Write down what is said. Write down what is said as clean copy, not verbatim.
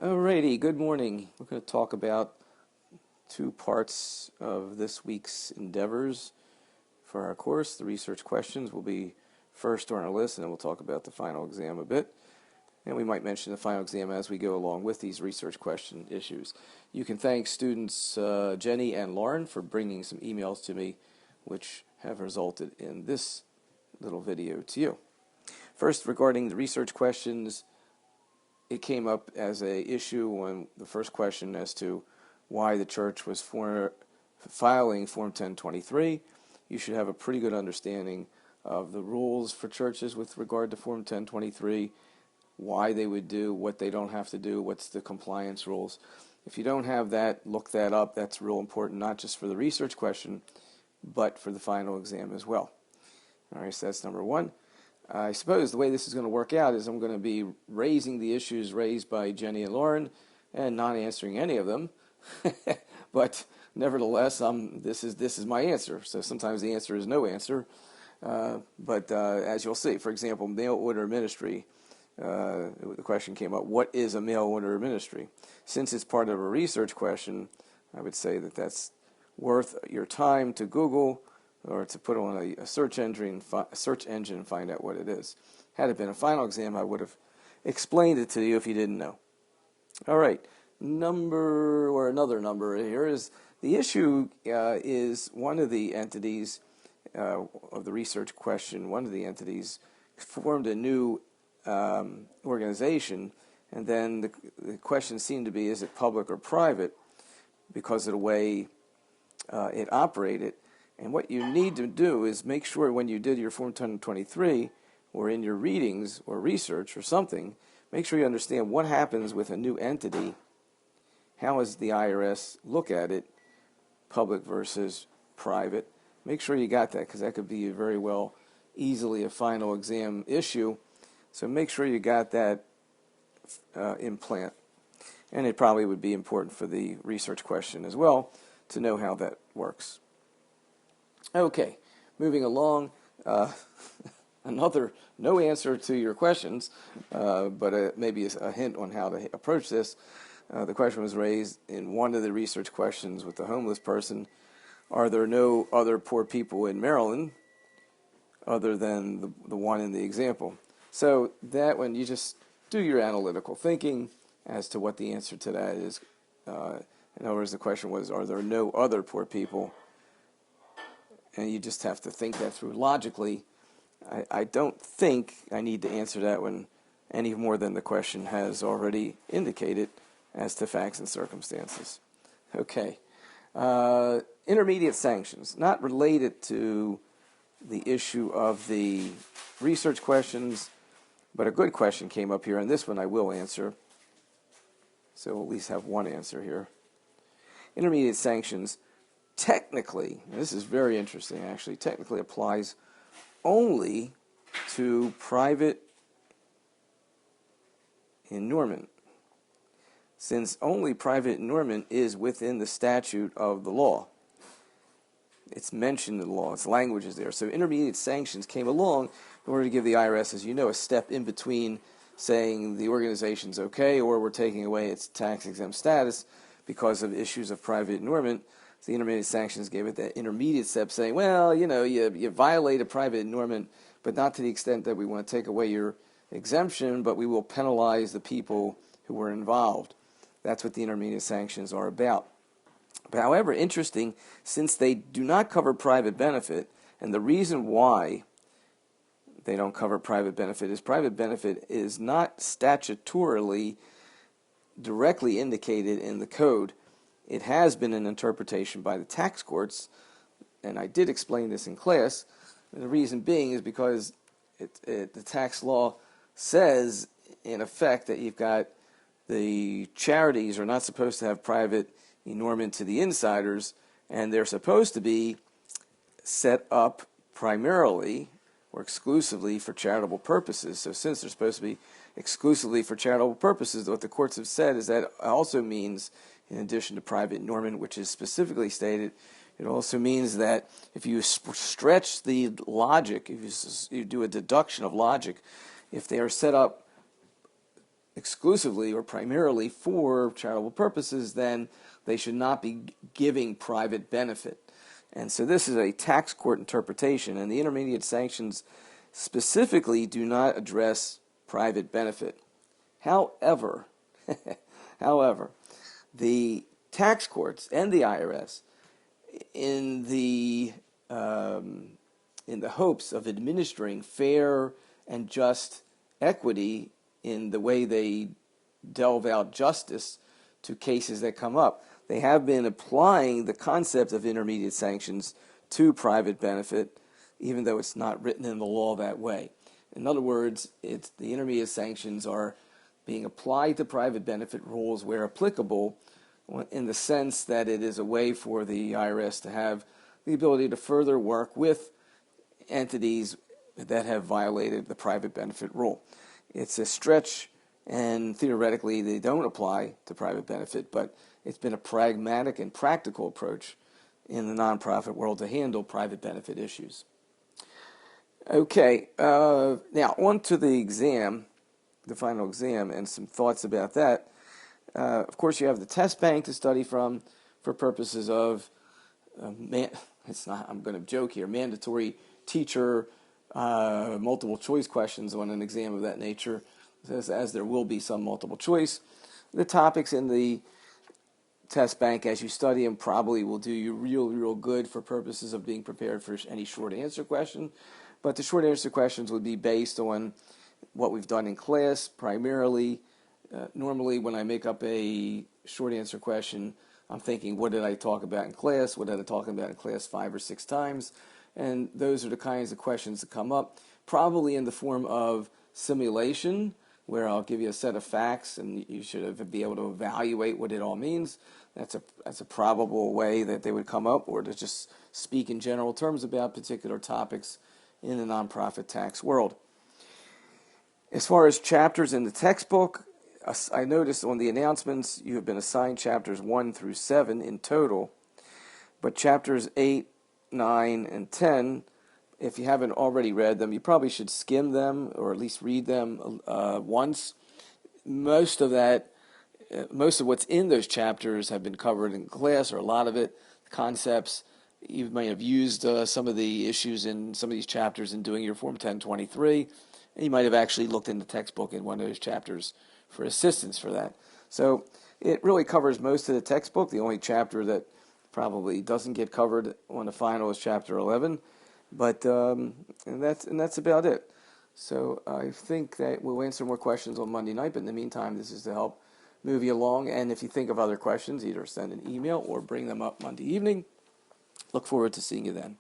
Alrighty, good morning. We're going to talk about two parts of this week's endeavors for our course. The research questions will be first on our list, and then we'll talk about the final exam a bit. And we might mention the final exam as we go along with these research question issues. You can thank students Jenny and Lauren for bringing some emails to me, which have resulted in this little video to you. First, regarding the research questions, it came up as a issue on the first question as to why the church was filing Form 1023. You should have a pretty good understanding of the rules for churches with regard to Form 1023, why they would do, what they don't have to do, what's the compliance rules. If you don't have that, look that up. That's real important, not just for the research question, but for the final exam as well. All right, so that's number one. I suppose the way this is going to work out is I'm going to be raising the issues raised by Jenny and Lauren and not answering any of them. But nevertheless, this is my answer. So sometimes the answer is no answer. But as you'll see, for example, mail order ministry, the question came up, what is a mail order ministry? Since it's part of a research question, I would say that that's worth your time to Google or to put on a search engine and find out what it is. Had it been a final exam, I would have explained it to you if you didn't know. All right, another number here is the issue is one of the entities of the research question, one of the entities formed a new organization, and then the question seemed to be, is it public or private, because of the way it operated. And what you need to do is make sure when you did your Form 1023 or in your readings or research or something, make sure you understand what happens with a new entity. How does the IRS look at it, public versus private? Make sure you got that, because that could be very well easily a final exam issue. So make sure you got that in plan. And it probably would be important for the research question as well to know how that works. Okay, moving along, another no answer to your questions, but maybe a hint on how to approach this. The question was raised in one of the research questions with the homeless person. Are there no other poor people in Maryland other than the one in the example? So that one, you just do your analytical thinking as to what the answer to that is. In other words, the question was, are there no other poor people? And you just have to think that through logically. I don't think I need to answer that one any more than the question has already indicated as to facts and circumstances. Okay. Intermediate sanctions, not related to the issue of the research questions, but a good question came up here, and this one I will answer. So we'll at least have one answer here. Intermediate sanctions, technically, and this is very interesting actually, technically applies only to private inurement, since only private inurement is within the statute of the law. It's mentioned in the law, its language is there. So intermediate sanctions came along in order to give the IRS, as you know, a step in between saying the organization's okay or we're taking away its tax-exempt status because of issues of private inurement. The intermediate sanctions gave it that intermediate step saying, well, you violate a private inurement, but not to the extent that we want to take away your exemption, but we will penalize the people who were involved. That's what the intermediate sanctions are about. But however, interesting, since they do not cover private benefit, and the reason why they don't cover private benefit is not statutorily directly indicated in the code. It has been an interpretation by the tax courts, and I did explain this in class. And the reason being is because the tax law says, in effect, that you've got the charities are not supposed to have private inurement to the insiders, and they're supposed to be set up primarily or exclusively for charitable purposes. So since they're supposed to be exclusively for charitable purposes, what the courts have said is that also means, in addition to private inurement, which is specifically stated, it also means that if you stretch the logic, if you do a deduction of logic, if they are set up exclusively or primarily for charitable purposes, then they should not be giving private benefit. And so this is a tax court interpretation, and the intermediate sanctions specifically do not address private benefit. However, however, the tax courts and the IRS, in the hopes of administering fair and just equity in the way they delve out justice to cases that come up, they have been applying the concept of intermediate sanctions to private benefit, even though it's not written in the law that way. In other words, the intermediate sanctions are being applied to private benefit rules where applicable, in the sense that it is a way for the IRS to have the ability to further work with entities that have violated the private benefit rule. It's a stretch, and theoretically they don't apply to private benefit, but it's been a pragmatic and practical approach in the nonprofit world to handle private benefit issues. Okay, now on to the exam, the final exam, and some thoughts about that. Of course, you have the test bank to study from for purposes of, I'm going to joke here, mandatory teacher multiple choice questions on an exam of that nature, as there will be some multiple choice. The topics in the test bank, as you study them, probably will do you real good for purposes of being prepared for any short answer question. But the short answer questions would be based on what we've done in class primarily. Normally, when I make up a short answer question, I'm thinking, what did I talk about in class? What did I talk about in class 5 or 6 times? And those are the kinds of questions that come up, probably in the form of simulation, where I'll give you a set of facts and you should be able to evaluate what it all means. That's a probable way that they would come up, or to just speak in general terms about particular topics in the nonprofit tax world. As far as chapters in the textbook, I noticed on the announcements you have been assigned chapters 1 through 7 in total, but chapters 8, 9, and 10, if you haven't already read them, you probably should skim them or at least read them once. Most of what's in those chapters have been covered in class, or a lot of it, concepts. You might have used some of the issues in some of these chapters in doing your Form 1023, and you might have actually looked in the textbook in one of those chapters for assistance for that. So it really covers most of the textbook. The only chapter that probably doesn't get covered on the final is chapter 11, but and that's about it. So I think that we'll answer more questions on Monday night, but in the meantime, this is to help move you along. And if you think of other questions, either send an email or bring them up Monday evening. Look forward to seeing you then.